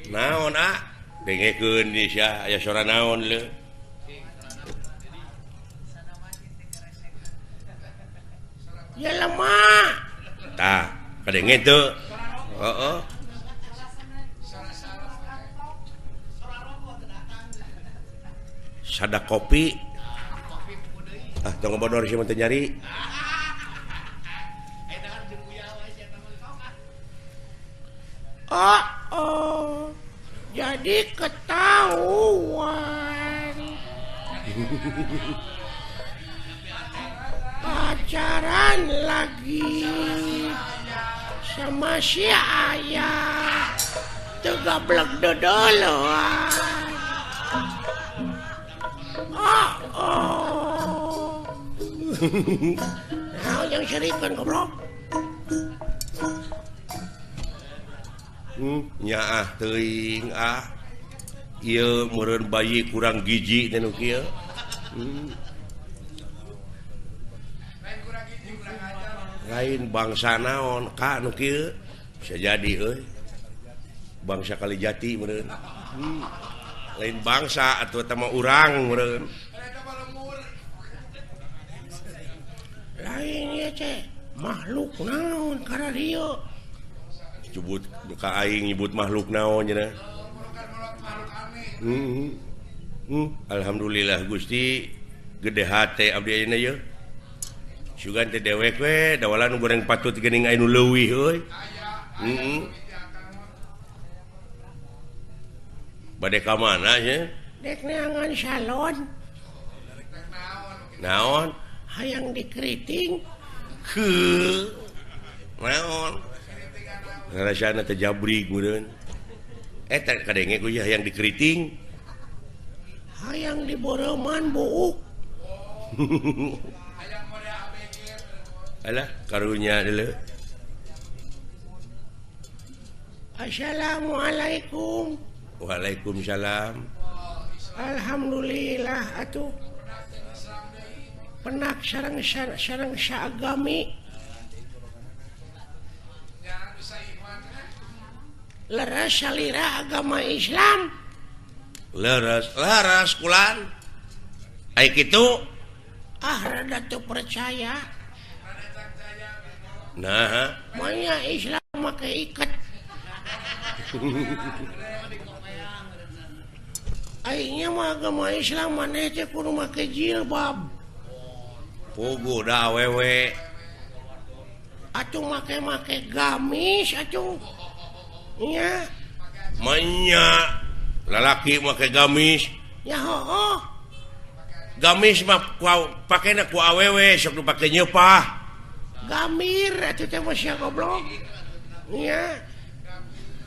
naon dengekeun di sia aya suara naon le ya lemah tah kadenge teu heeh sada kopi tong bodor sih teu nyari jadi ketahuan pacaran lagi sama si ayah tegablek dodoloan nah yang syarikan goblok nya teuing ieu meureun bayi kurang giji teh nu kieu lain bangsa naon ka nu kieu bisa jadi euy bangsa Kalijati meureun lain bangsa atuh eta mah urang meureun lain ieu teh makhluk naon kana dieu nyebut ka aing nyebut makhluk naon cenah alhamdulillah Gusti gede hate abdi ayeuna ye sugan teh dewek we dawalan nu goreng patut geuning anu leuwih euy bade ka mana nya dek neangan salon naon hayang dikeriting heuh naon rasana teh jabrig meureun eta kadenge ku hayang dikeriting hayang diboroman buuk alah karunya deuleu assalamualaikum waalaikumsalam alhamdulillah atuh penak sareng saagami leres salira agama Islam leres kulan ai kitu rada teu percaya nah manya Islam make iket aingnya mah agama Islam maneh teh kudu make jilbab pugu da awewe atuh make gamis atuh nya manya lalaki make gamis ya heuh gamis mah pakena ku awewe sok dipake nyeupah gamir atuh teh mah sia goblok nya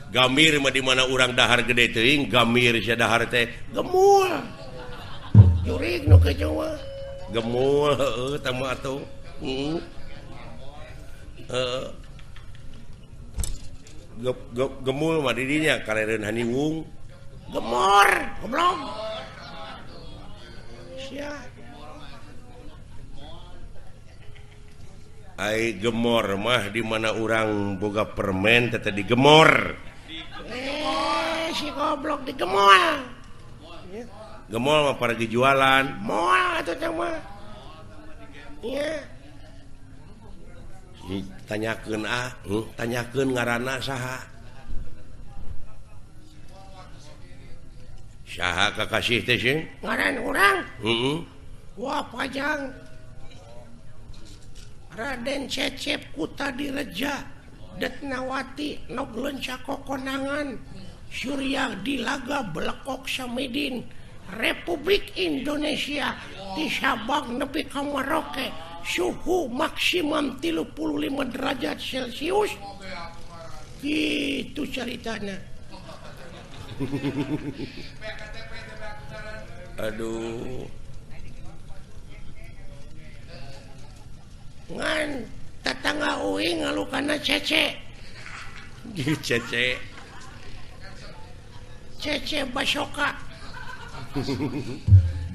gamir mah di mana urang dahar gede teuing gamir sia dahar teh gemul jurig nu kitu mah gemul heueuh tah mah atuh gemul mah di dinya karereun haniwung gemor goblok sia ai gemor mah di mana urang boga permen teh digemor si goblok digemol gemol mah para dijualan moal atuh teh mah iya tanyakeun tanyakeun ngaranna saha saha kakasih teh sih ngaran urang wah pajang Raden Cecep Kuta Direja Detnawati Nogleunca Kokonangan Surya Dilaga Belekok Samidin Republik Indonesia di Sabang nepi ka Merauke suhu maksimum 35 derajat Celcius gitu ceritanya aduh ngan tetangga uing ngalukana Cece Cece Basoka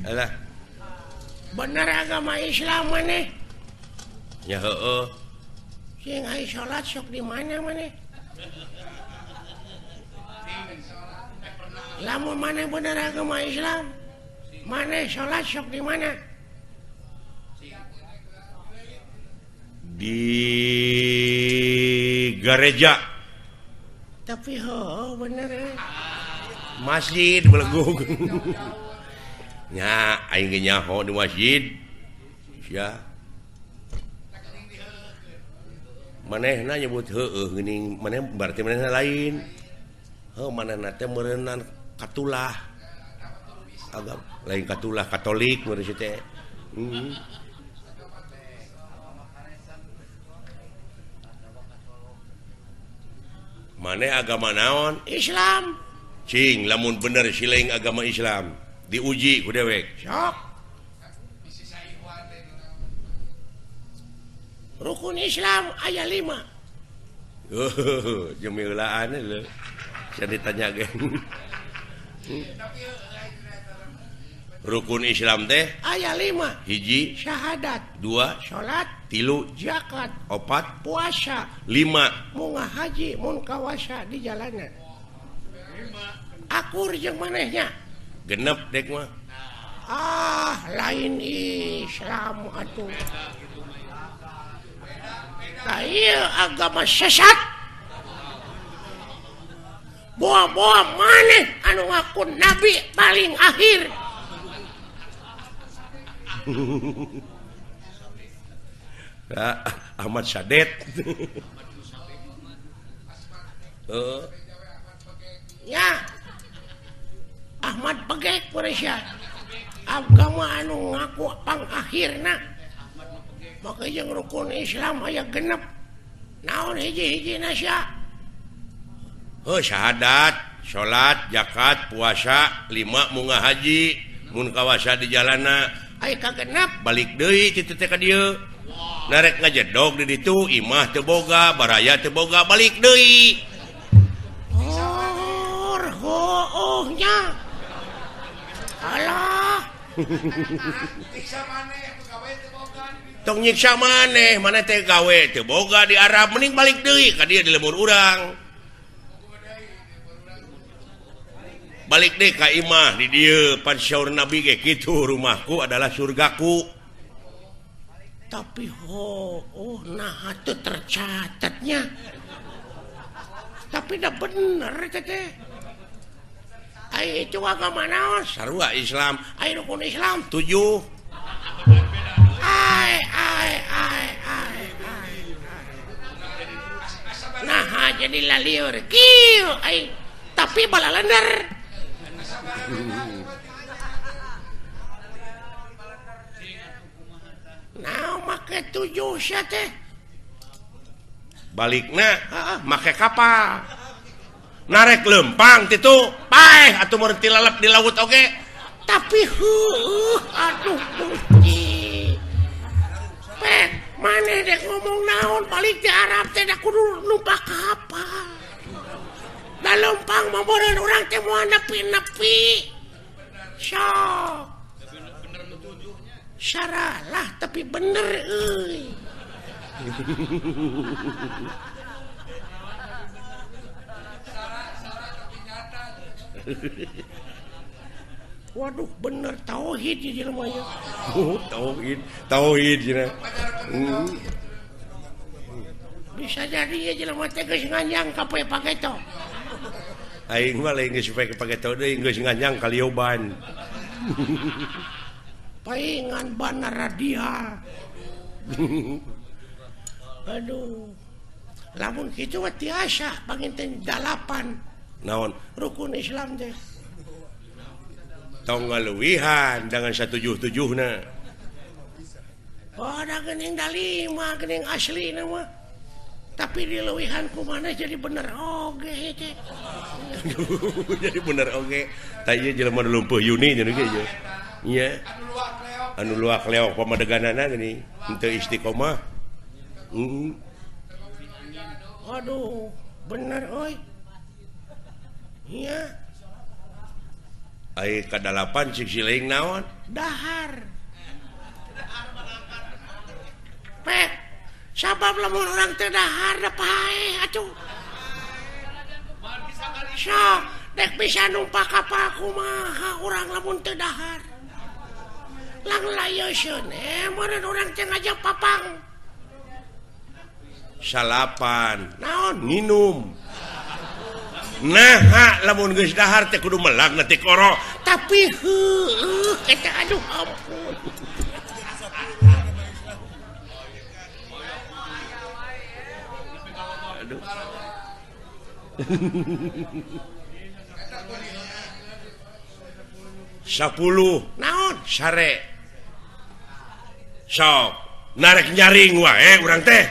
alah bener agama Islam maneh ya heueuh sing aya salat sok di mana maneh lamun maneh bener agama Islam maneh salat sok di mana di gereja tapi bener masjid belegung nya aing ge nyaho di masjid sia manehna nyebut heueuh geuning maneh berarti manehna lain manehna teh meureunna katulah agak lain katulah Katolik meureun teh maneh agama naon Islam cing lamun bener sileing agama Islam diuji ku dewek sok rukun Islam aya 5 jemilaan lho saya ditanya geng rukun Islam teh aya 5 hiji syahadat 2 salat 3 zakat 4 puasa 5 munggah haji mun kawasa di jalanan akur jeung manehnya genep dek mah lain Islam atuh ieu agama sesat boa-boa maneh anu ngaku nabi paling akhir Ahmad Sadet ya Ahmad Pegek Malaysia agama anu ngaku pang akhirna maka yang rukun Islam aya genep naon hiji-hiji nasya syahadat salat zakat puasa 5 munggah haji mun kawasa di jalana aya kagenep balik deui ti teh ka dieu narek ngajedog di ditu imah teu boga baraya teu boga balik deui nya alah tong nyiksa maneh mana teh gawe teu boga di Arab mending balik deui ka dieu di lemur urang balik deh ka imah di dieu pan syaur nabi ge kitu rumahku adalah surgaku tapi nah atuh tercatatnya tapi dah bener teh ai itu agama naon sarua Islam ai rukun Islam 7 nah jadi laliur kieu ai tapi balalender nah make 7 sia teh balikna make kapal narek lempang titu paeh atuh meureun ti lalap di laut oge tapi aduh bunyi pek maneh dek ngomong naon balik di Arab teh da kudu numpak kapal da lempang mah meureun urang teh moal nepi-nepi sok syaralah tapi bener euy waduh bener tauhid di jelema nya tauhid cenah bisa jadi ya jelema teh geus nganjang ka pageto aing mah lain geus pageto deui geus nganjang ka lioban paingan bana radial aduh lamun kitu mah tiasa panginten 8 naon rukun Islam teh tong ngaluwihan dengan 177 na ada geuning da 5 geuning asli na mah tapi di leuwihan ku mana jadi bener oge teh jadi bener oge ta ieu jelema nu lumpuh Yuni nya ge nya anu luak leok pamadeganana geuning henteu istiqomah aduh bener euy iya ai kadalapan cik sileing naon dahar pek sabab lamun urang teu dahar da paeh atuh sok dek bisa numpak kapal kumaha urang lamun teu dahar lang layoseun meureun urang teh ngajak papang salapan naon minum nah lamun geus dahar teh kudu melag nanti koro tapi heuh eta aduh ampun aduh 10 naon sare sok narek nyaring wae urang teh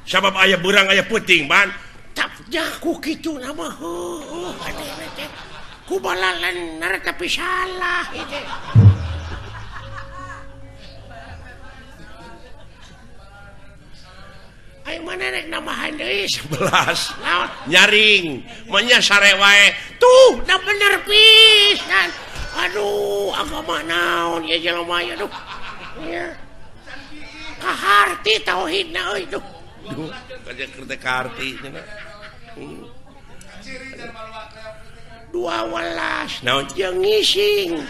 sabab aya beurang aya peuting ban tapnya ku kitu nama teh ku balalan narek tapi salah itu ayo mana rek namahan deui 11 naon nyaring manya sare wae tuh da bener pisan aduh agama naon ya jelema ya aduh ya kaharti tauhidna euy tuh duh kaja keur teh kaharti cenah 12 naon jeung ngising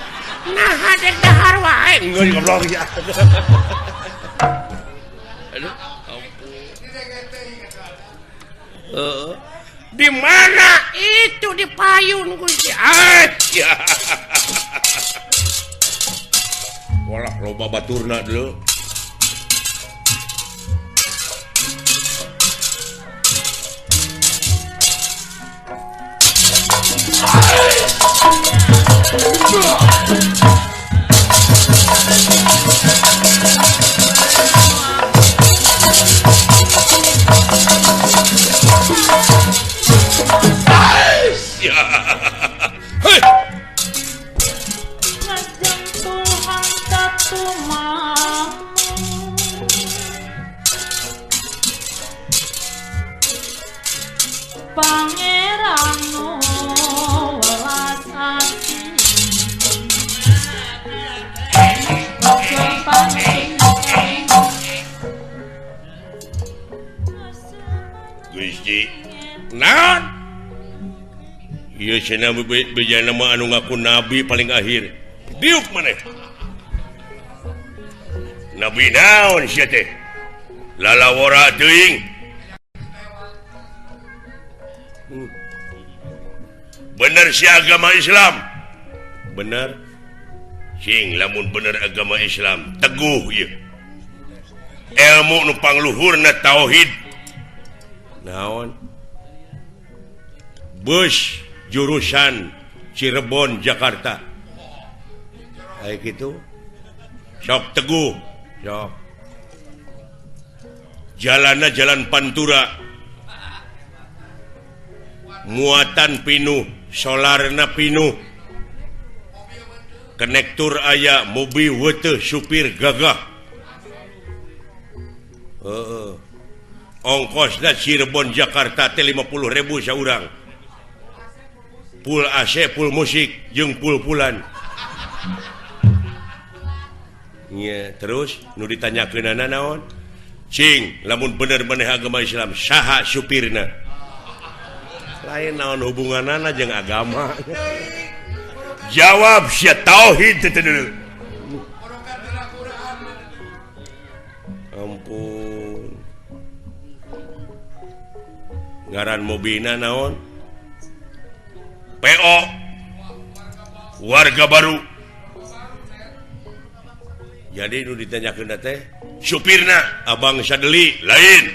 nah hadek dahar wae ngeun goblok ya aduh di mana itu di payun Gusti ya walah loba baturna dulu Pangeran welas ati Gusti naon ieu cenah bejana mah anu ngaku nabi paling akhir diuk maneh nabi naon sia teh lalawara teuing bener si agama Islam bener sing lamun bener agama Islam teguh ieu ilmu nu pangluhurna tauhid naon bus jurusan Cirebon Jakarta kayak gitu sok teguh sok jalanna jalan Pantura muatan pinuh solarna pinuh konektor aya mobil weteuh supir gagah ongkosna Cirebon Jakarta teh 50.000 saurang full AC full musik jeung full-fullan nya terus nu ditanyakeunana naon cing lamun bener maneh agama Islam saha supirna lain naon hubunganana jeung agama jawab sia tauhid teh dulu ampun ngaran mobilna naon PO warga baru jadi nu ditanyakeun teh supirna abang sadeli lain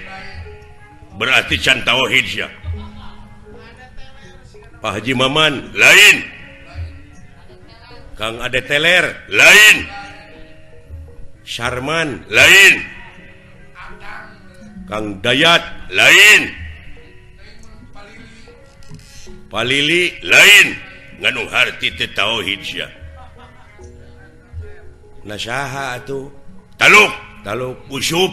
berarti can tauhid sia Pak Haji Maman lain Kang Ade Teler lain Syarman lain Kang Dayat lain Palili lain nganu harti teu tauhid sia nasaha atuh taluk usup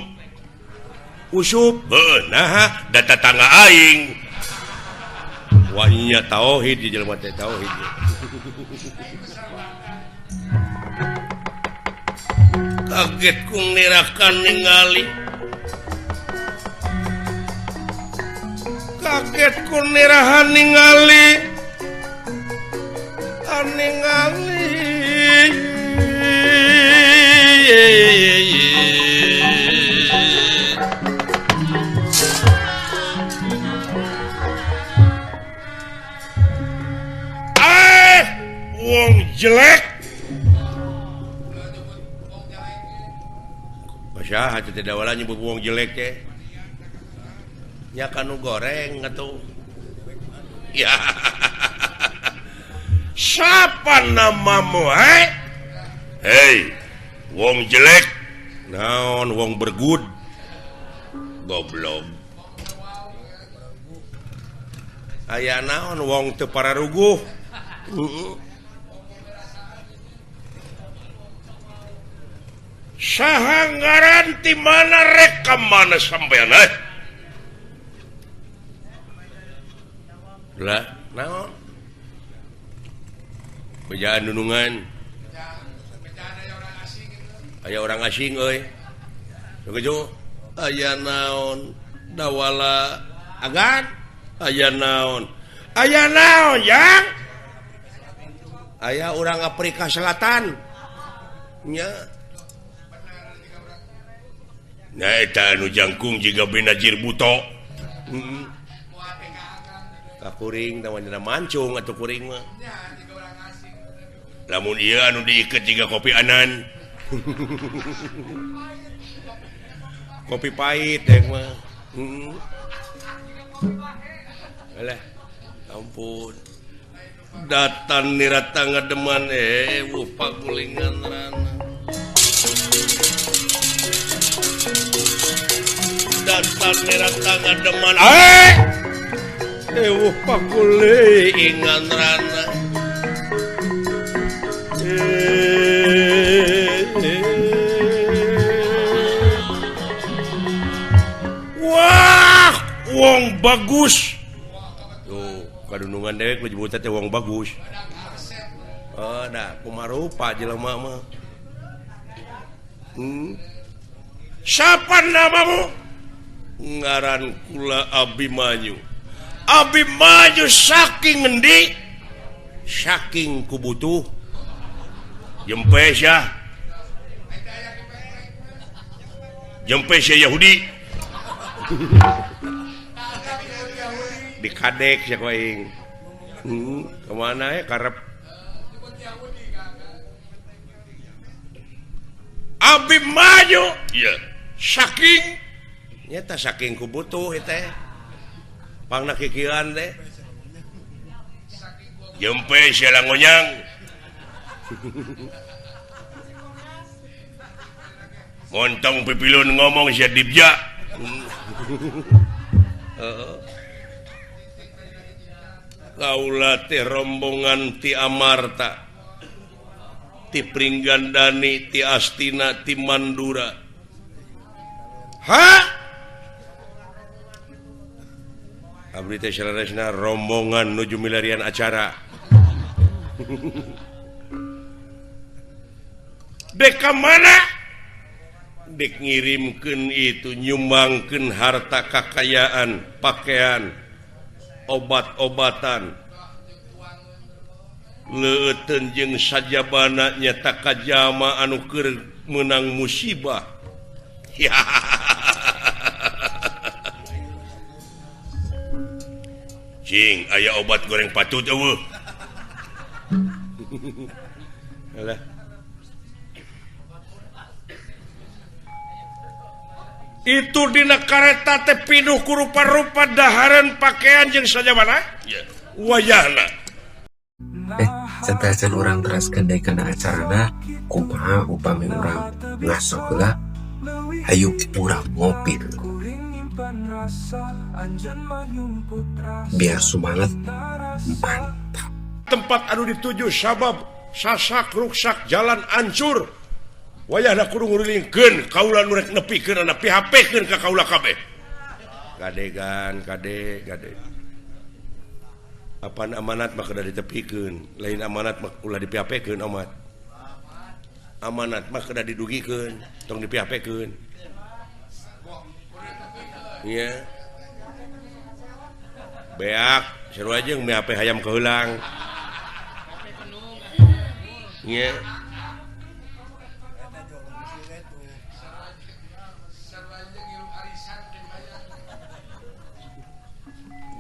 heuh nah da tetangga aing wanya tauhid di jelema teh tauhid kaget kung nirakan ningali kaget kun nirahan ningali wong jelek Masya tidak walanya wong jelek ya kanu goreng atau ya siapa namamu hei wong jelek naon wong bergud goblok aya naon wong teu pararuguh sahanggaran ti mana rekam mana sampean lah naon bejaan nunungan aya orang asing euy begitu aya naon dawala agan aya naon yang aya orang Afrika Selatan nya nah eta anu jangkung jiga Benazir Buto kakuring tawanna mancung atuh kuring mah lamun ieu anu diiket jiga kopi anan kopi pahit mah alah ampun datan nirata ngademan pagulingan rana datan nirata ngademan pagulingan rana wah wong bagus kadunungan dewek menyebutnya teh wong bagus dah kumarupa jelema mah siapa namamu ngaran kula Abimanyu saking ngendi saking kubutuh Jempesya Yahudi dikadek ya koing kemana ya karep Abimanyu iya saking nyata saking kubutuh teh pangna kikiran teh jempe sia ngonyang montong pipilun ngomong sia dibja kaula teh rombongan ti Amarta ti Pringgandani ti Astina ti Mandura abdi teh salaresna rombongan nuju milarian acara dek mana dek ngirimkeun itu nyumbangkeun harta kakayaan pakaian obat-obatan leuteun jeung sajabana nyata kajama anu keur meunang musibah ya cing aya obat goreng patut eueuh alah itu dina kareta teh pinuh ku rupa-rupa dahareun pakaian jeung sajabana wayahna Santasan orang teraskan dari kena acarana kumaha upami orang ngaso heula hayu urang ngopi biar semangat mantap tempat anu dituju sabab sasak ruksak jalan ancur wayahna kudu ngurulingkeun kaula nu rek nepikeun ana PHP-keun ka kaula kabeh kade apaan amanat mah kada ditepikeun lain amanat mah ulah di PHP-keun amanat mah kada didugikeun tong di PHP-keun iya beak seru aja ng PHP hayam keulang iya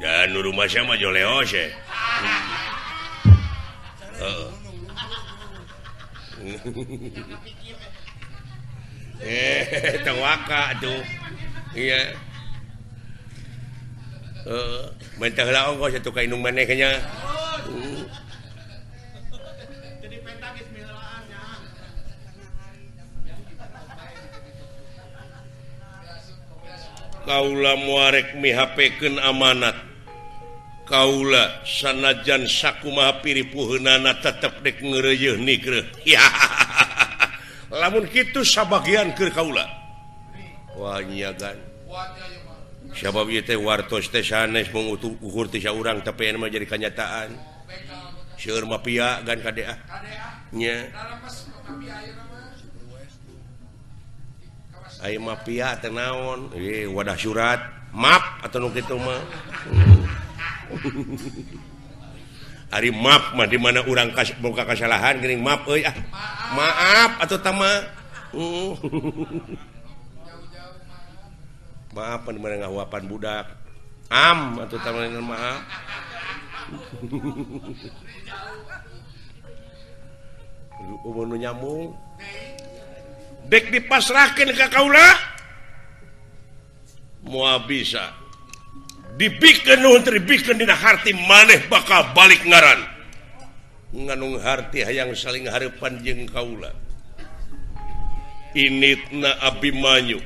dan rumah saya mah joleos ya tewaka tuh iya mentah lah ongkos satu kainung manehnya jadi pentagis milaannya kaula muarek mihapekeun amanat kaula sanajan sakumaha piripuheunana tetep dek ngeureuyeuh nikreuh ya lamun kitu sabagian keur kaula wah nyagan sabab ieu teh wartos teh sanes mung ukur ti saurang tapi anu mah jadi kenyataan seueur mah pia gan kadea nya aya mah pia teh naon wadah surat map atau nu kitu mah ari maaf mah di mana urang boga kasalahan geuning maaf euy maaf atuh tama maaf di mana ngahuapan budak atuh tama maaf umur nu nyambung dek dipasrahkeun ka kaula moal bisa dibikeun nuhun dibikeun dina harti maneh bakal balik ngaran nganung harti hayang saling hareupan jeung kaula initna Abimanyu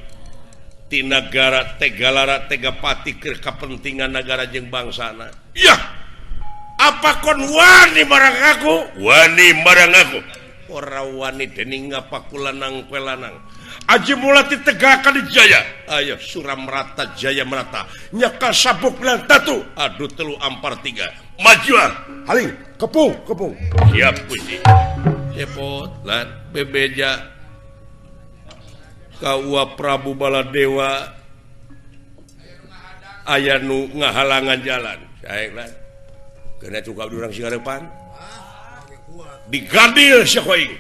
ti nagara Tegalara Tegapati keur kapentingan nagara jeung bangsana yah apa kon wani marang aku ora wani dening ngapakulanang pelanang Aji mulai ditegakan di Jaya ayo Suramrata Jaya Merata nyaka sabuk bilang tatu aduh telu ampar tiga majuan haling kepung siap puji cepot lan bebeja kaua Prabu Baladewa aya nu ngahalangan jalan saek lan kena cukup urang singarepan digadil sakoing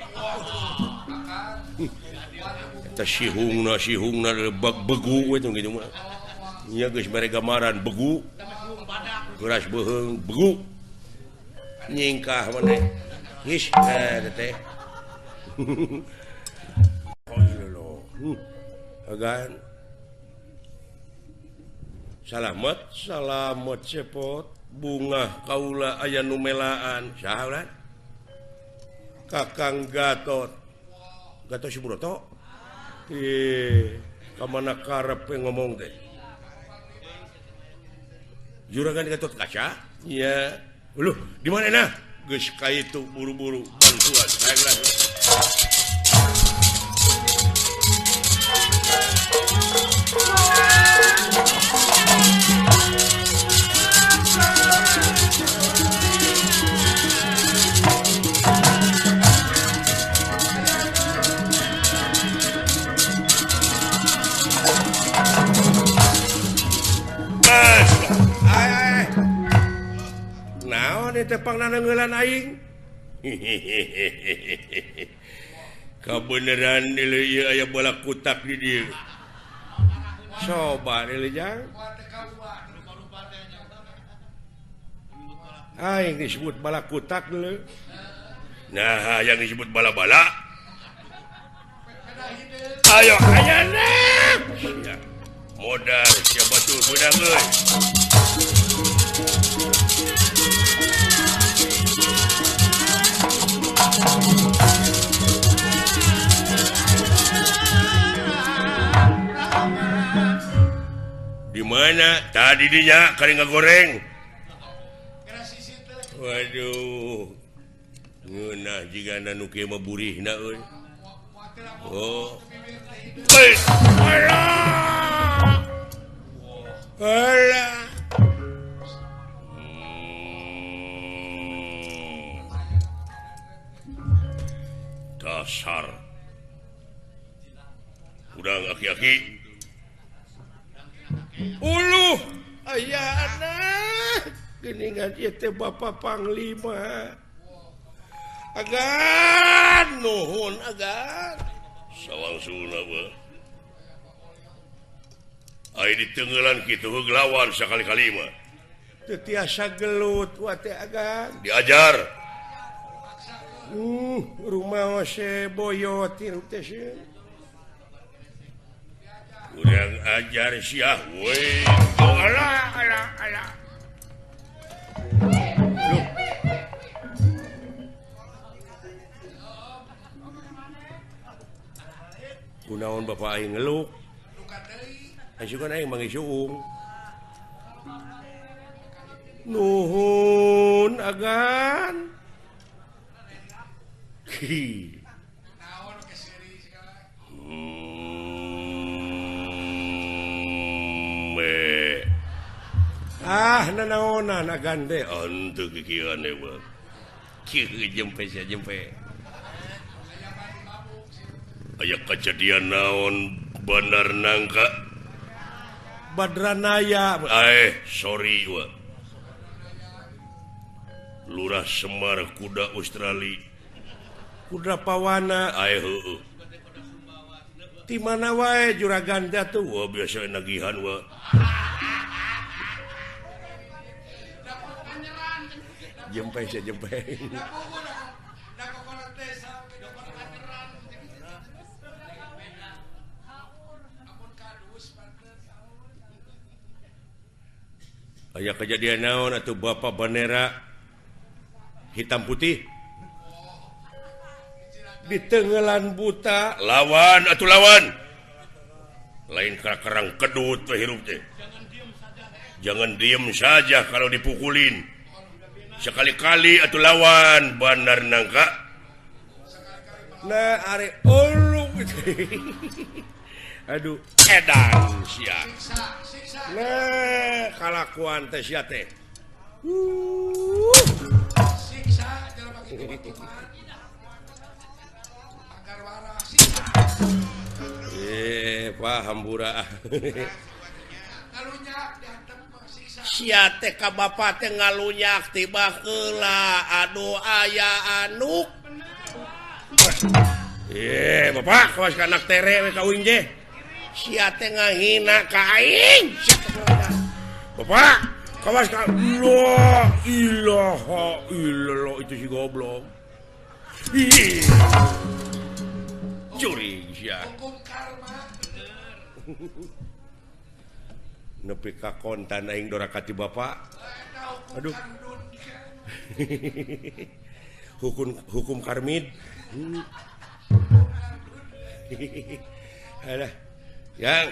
sihungna begu itu gitu mah nya geus mere gambaran begu geras beheung begu nyingkah maneh his teh agan salamet cepot bunga kaula aya nu melaan saha Kakang Gatot Subroto kamana karepe ngomong teh juragan Gatot Kaca iyauluh di mana nah geus ka itu buru-buru bantuan saya tepang nanangeulan aing kabeneran ieu aya bola kutak di dieu coba deui jang aing disebut bala kutak deuleu nah yang disebut bala-bala ayo ayana modal siapa tuh budak euy di mana tadi dinya kali ngagoreng waduh ngeunah jigana nu kieu mah burihna euy oh alah dasar udang aki-aki uluh ayana geuningan ieu teh Bapak Panglima agan nuhun agan sawangsuna mah ai diteungeulan kitu heuglawan sakali-kali mah teu tiasa gelut wa teh agan diajar rumah boyot kurang ajar Syah kunaon bapak aing ngeluk kan aing mangisuung nuhun agan nanaonan agande untuk kikiran jempe aya kejadian naon bener nangka Badranaya sorry Lurah Semar kuda Australia kuda pawana di mana wae juragan tuh biasa nagihan jempe aya kejadian naon atau bapak bendera hitam putih di tenggelan buta lawan lain kerang kedut hirup teh jangan diem saja kalau dipukulin sekali-kali atau lawan bandar nangka nah are aduh edan sia nah kalakuan teh sia teh siksa jangan pakai batu paham burah sia teh ka bapak teh ngalunyak tiba heula aduh aya anu bapak kawas ka anak tere we kawin je sia teh ngahina ka aing bapak kawas ka la ilaha illallah itu si goblok curi sia nepi ka kontan aing dorakati bapak aduh hukum karmid alah yang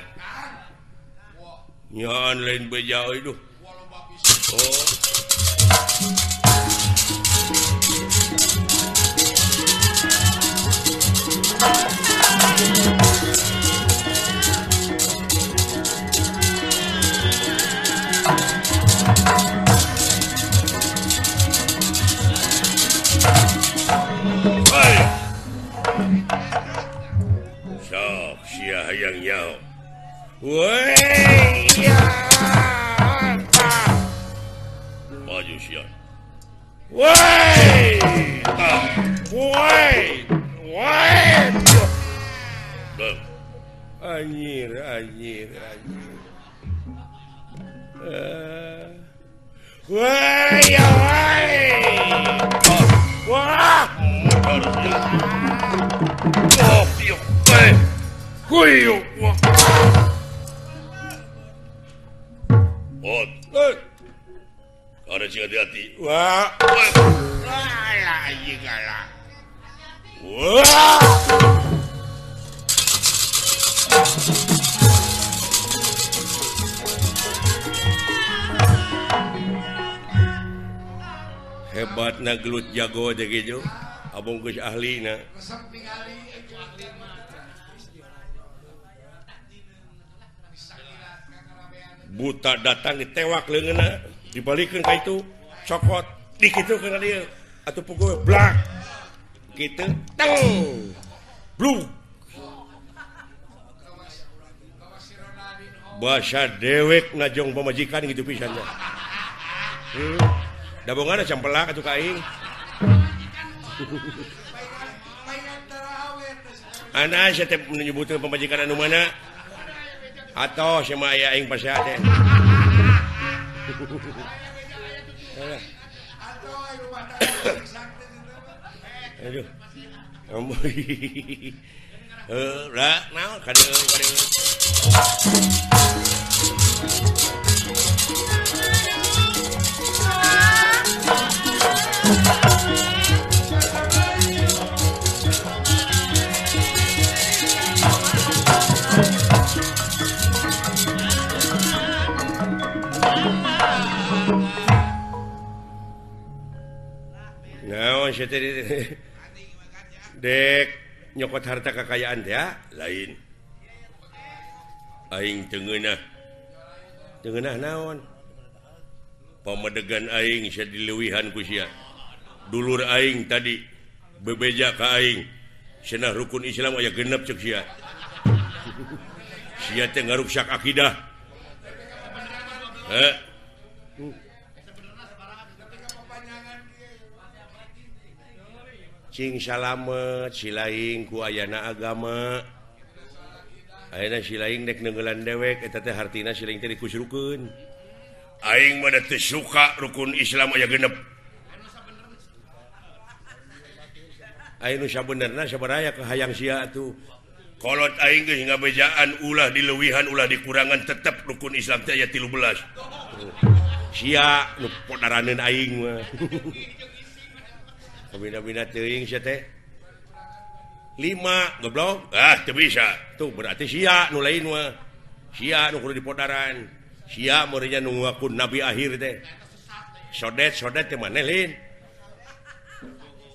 nyan lain bejao itu yang nyau woi ya maju sia woi anjir woi ya wah Kuyu, ada sih hati-hati. Wah, hebatna gelut jago aja gitu. Abang geus ahlina. Buta datang ditewak leungeunna dibalikeun ka itu cokot dikitu kana dia atuh pukul blak kitu tang bluk bahasa dewek ngajong pamajikan gitu pisannya dabongan campelak atuh ka aing ana saya teh menyebutkeun pamajikan anu mana atau sama ayah yang pas ada. Aduh. Lah, naon kadeu. Naon sia teh dek nyokot harta kekayaan teh lain. Aing teu ngeunah. Teu ngeunah naon? Pamedegan aing sia dileuwihan ku sia. Dulur aing tadi bebeja ka aing. Cenah rukun Islam aya genep ceuk sia. Sia teh ngaruksak akidah. Cing salamet silaing ku ayana agama. Ayeuna silaing dek neunggelan dewek eta teh hartina silaing teh dikusrukeun. Aing mah teu suka rukun Islam aya genep. Aing nu sabenerna sabaraha ke hayang sia atuh. Kolot aing geus ngabejaan ulah dileuwihan ulah dikurangan tetep rukun Islam teh aya 13. Sia nu podaraneun aing mah. Kabina-bina teuing sia teh 5 goblok teu bisa tuh berarti sia nu lain mah sia nu kudu dipodaran sia meureunnya nu ngaku nabi akhir teh sodet teh maneh lin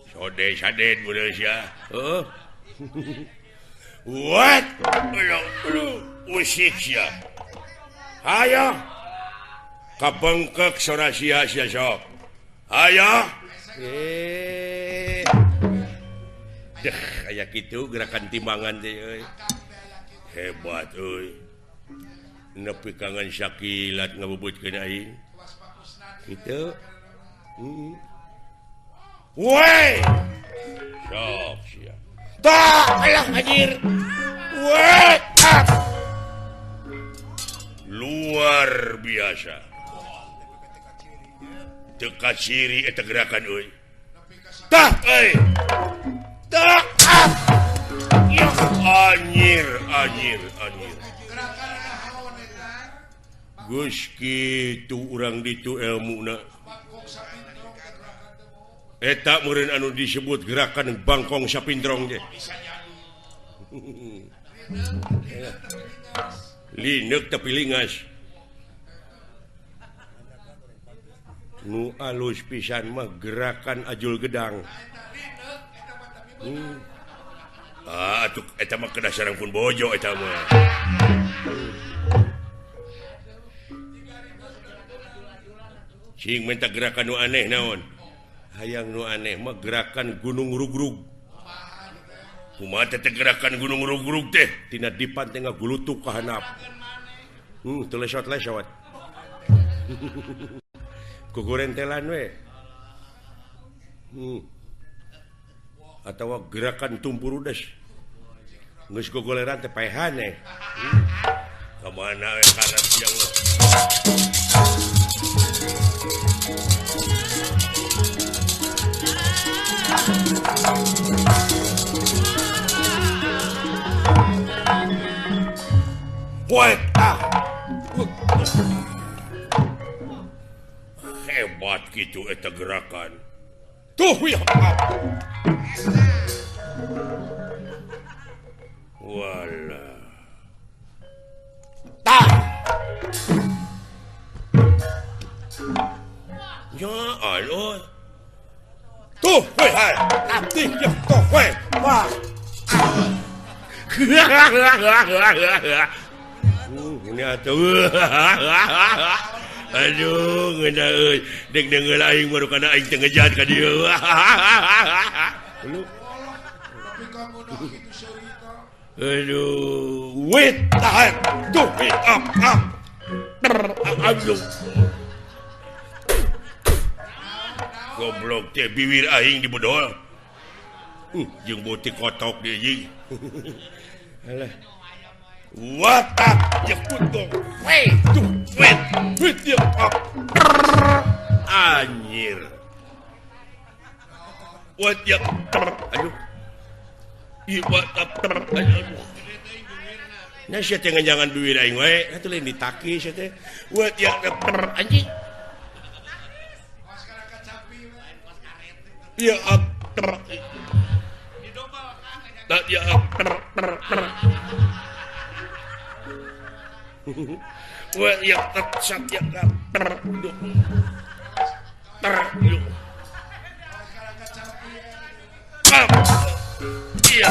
sodet bener sia what usik sia hayo kabengkek sora sia sok hayo kayak gitu gerakan timbangan teh hebat euy nepi kangen syakilat ngabubutkeun aing kitu woi sok sia tah alah anjir woi luar biasa teka ciri eta gerakan euy tah ya anjir Gus kitu urang ditu ilmuna eta meureun anu disebut gerakan bangkong sapindrong teh lineuk tapi lingas nu alus pisan mah gerakan ajul gedang atuh eta mah kedasaran pun bojo eta mah cing minta gerakan nu aneh naon hayang nu aneh mah gerakan gunung rugrug kumaha teh gerakan gunung rugrug teh tina dipan teh ngagulutuk ka handap teu lesot-lesot kugurentelan we atau gerakan tumpurudes geus gogoleran teh paehan kamana we karat yang hebat gitu eta gerakan tuh ya wala tah ya aloy tuh we hai abdi ya tuh we wah ini atuh aduh ngeuna euy dek deungeul aing baru kana aing teh ngejat ka dieu lu aduh wait tahan tuh wait up aduh goblok teh bibir aing dibodol jeung boti kotok dia jeung alah watak jeputong wait dia up anjir What ya? Aduh. What aduh. Nah, sia teh jangan duit aing we. Atuh lain ditaki sia teh. What ya? Anjing. Ya ya Well, ya sak ya iya.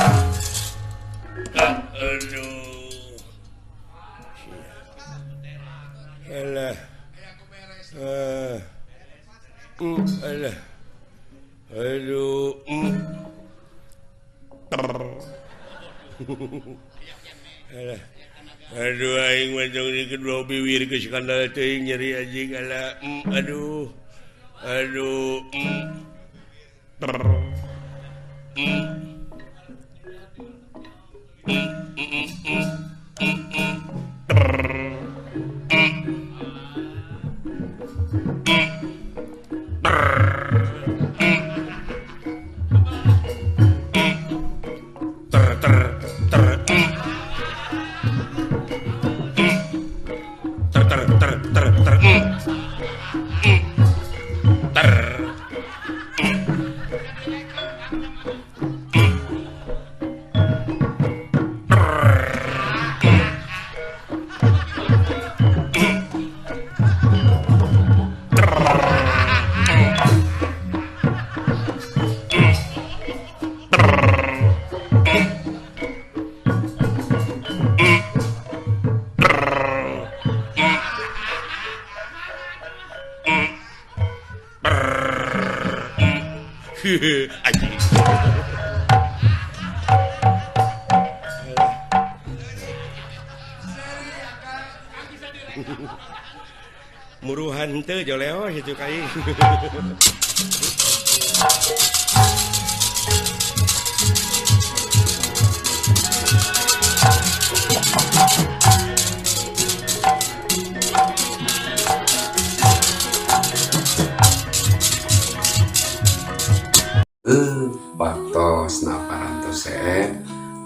Aduh. Alah. Alah. Aduh. Alah. Aduh aing mah jeung di kedua biwir ke skandal teuing nyeri anjing alah. Aduh. Aduh. Anjing. Muruhan teu joleo situ kai. Waktos na parantos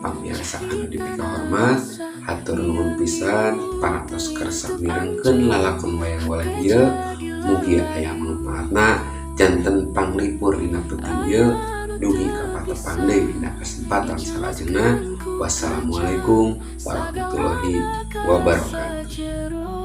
pamirsa anu dipika hormat hatur nuhun pisan parantos kersa mirengkeun lalakon wayang waleh ieu mugi aya manfaatna janten panglipur dina peuting ieu dugi ka patepan deui dina kesempatan salajengna. Wassalamualaikum warahmatullahi wabarakatuh.